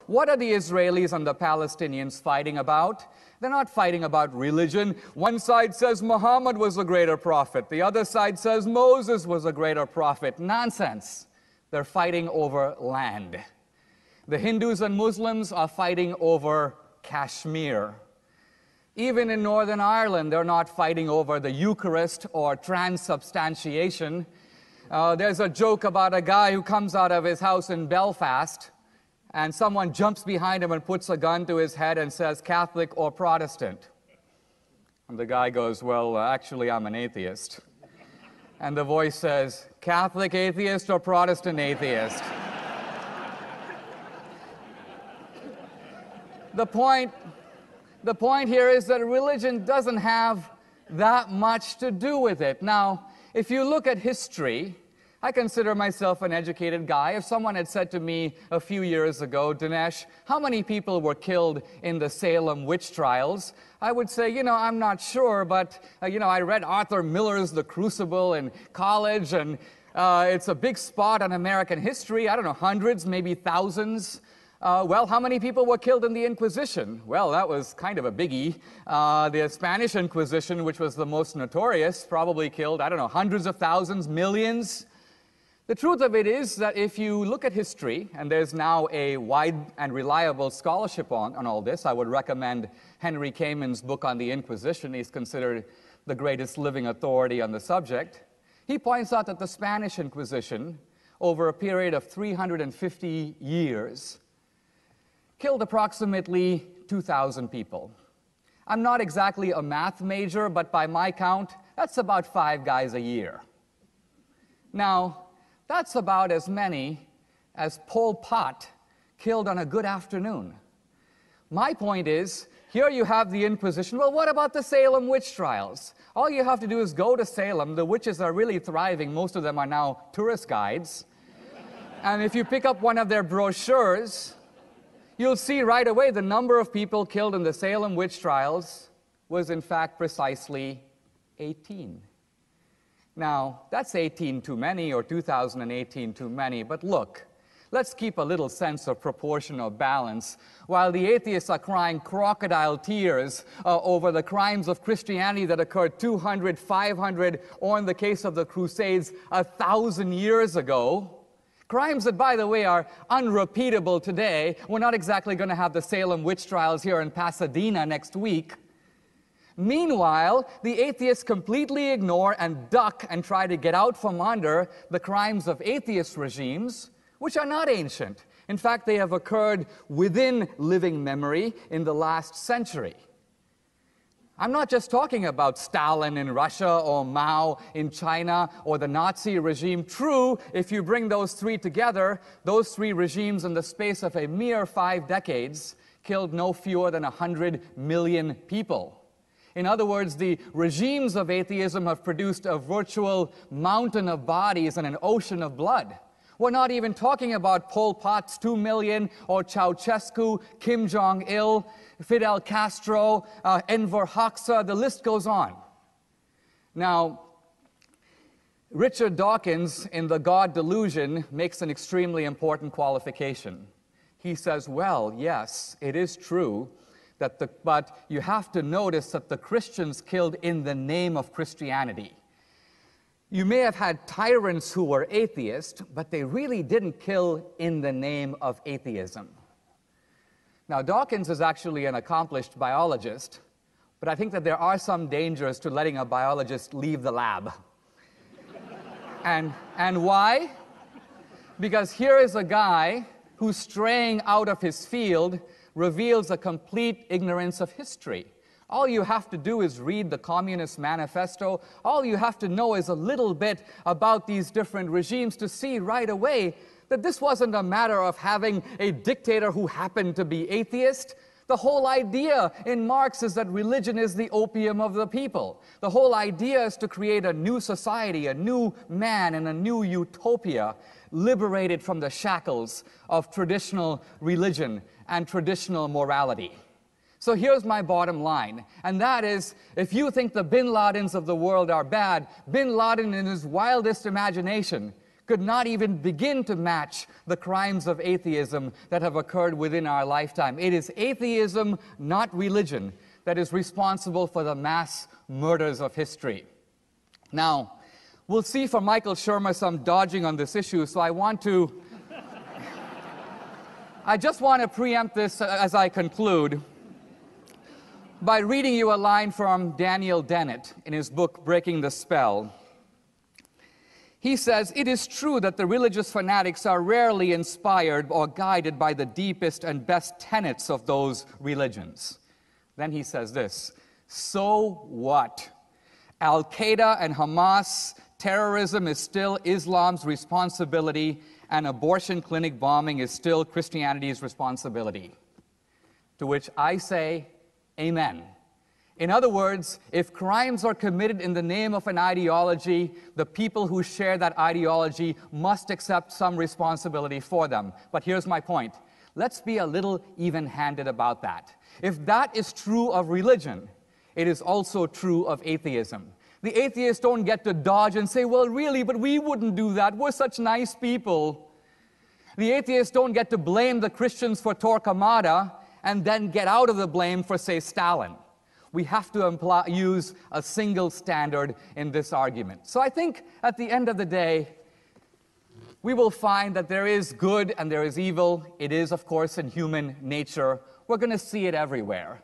What are the Israelis and the Palestinians fighting about? They're not fighting about religion. One side says Muhammad was a greater prophet. The other side says Moses was a greater prophet. Nonsense. They're fighting over land. The Hindus and Muslims are fighting over Kashmir. Even in Northern Ireland, they're not fighting over the Eucharist or transubstantiation. There's a joke about a guy who comes out of his house in Belfast, and someone jumps behind him and puts a gun to his head and says, Catholic or Protestant? And the guy goes, well, actually, I'm an atheist. And the voice says, Catholic atheist or Protestant atheist? The point here is that religion doesn't have that much to do with it. Now, if you look at history, I consider myself an educated guy. If someone had said to me a few years ago, Dinesh, how many people were killed in the Salem witch trials? I would say, I'm not sure, but, I read Arthur Miller's The Crucible in college, and it's a big spot on American history. I don't know, hundreds, maybe thousands. Well, how many people were killed in the Inquisition? Well, that was kind of a biggie. The Spanish Inquisition, which was the most notorious, probably killed, I don't know, hundreds of thousands, millions. The truth of it is that if you look at history, and there's now a wide and reliable scholarship on all this, I would recommend Henry Kamen's book on the Inquisition. He's considered the greatest living authority on the subject. He points out that the Spanish Inquisition, over a period of 350 years, killed approximately 2,000 people. I'm not exactly a math major, but by my count, that's about 5 guys a year. Now, that's about as many as Pol Pot killed on a good afternoon. My point is, here you have the Inquisition. Well, what about the Salem witch trials? All you have to do is go to Salem. The witches are really thriving. Most of them are now tourist guides. And if you pick up one of their brochures, you'll see right away the number of people killed in the Salem witch trials was in fact precisely 18. Now, that's 18 too many, or 2018 too many, but look, let's keep a little sense of proportion or balance. While the atheists are crying crocodile tears over the crimes of Christianity that occurred 200, 500, or in the case of the Crusades, 1,000 years ago, crimes that, by the way, are unrepeatable today. We're not exactly going to have the Salem witch trials here in Pasadena next week. Meanwhile, the atheists completely ignore and duck and try to get out from under the crimes of atheist regimes, which are not ancient. In fact, they have occurred within living memory in the last century. I'm not just talking about Stalin in Russia or Mao in China or the Nazi regime. True, if you bring those three together, those three regimes in the space of a mere 5 decades killed no fewer than 100 million people. In other words, the regimes of atheism have produced a virtual mountain of bodies and an ocean of blood. We're not even talking about Pol Pot's 2 million, or Ceausescu, Kim Jong-il, Fidel Castro, Enver Hoxha, the list goes on. Now, Richard Dawkins, in The God Delusion, makes an extremely important qualification. He says, well, yes, it is true, but you have to notice that the Christians killed in the name of Christianity. You may have had tyrants who were atheists, but they really didn't kill in the name of atheism. Now, Dawkins is actually an accomplished biologist, but I think that there are some dangers to letting a biologist leave the lab. And why? Because here is a guy who's straying out of his field, reveals a complete ignorance of history. All you have to do is read the Communist Manifesto. All you have to know is a little bit about these different regimes to see right away that this wasn't a matter of having a dictator who happened to be atheist. The whole idea in Marx is that religion is the opium of the people. The whole idea is to create a new society, a new man, and a new utopia, liberated from the shackles of traditional religion and traditional morality. So here's my bottom line, and that is, if you think the Bin Ladens of the world are bad, Bin Laden in his wildest imagination could not even begin to match the crimes of atheism that have occurred within our lifetime. It is atheism, not religion, that is responsible for the mass murders of history. Now, we'll see for Michael Shermer some dodging on this issue, so I just want to preempt this as I conclude by reading you a line from Daniel Dennett in his book, Breaking the Spell. He says, "It is true that the religious fanatics are rarely inspired or guided by the deepest and best tenets of those religions." Then he says this, "So what? Al-Qaeda and Hamas, terrorism is still Islam's responsibility, and abortion clinic bombing is still Christianity's responsibility." To which I say, amen. In other words, if crimes are committed in the name of an ideology, the people who share that ideology must accept some responsibility for them. But here's my point. Let's be a little even-handed about that. If that is true of religion, it is also true of atheism. The atheists don't get to dodge and say, well, really, but we wouldn't do that. We're such nice people. The atheists don't get to blame the Christians for Torquemada and then get out of the blame for, say, Stalin. We have to use a single standard in this argument. So I think at the end of the day, we will find that there is good and there is evil. It is, of course, in human nature. We're going to see it everywhere.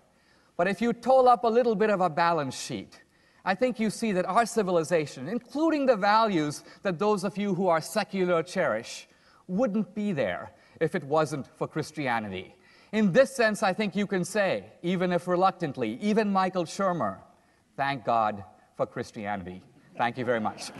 But if you toll up a little bit of a balance sheet, I think you see that our civilization, including the values that those of you who are secular cherish, wouldn't be there if it wasn't for Christianity. In this sense, I think you can say, even if reluctantly, even Michael Shermer, thank God for Christianity. Thank you very much.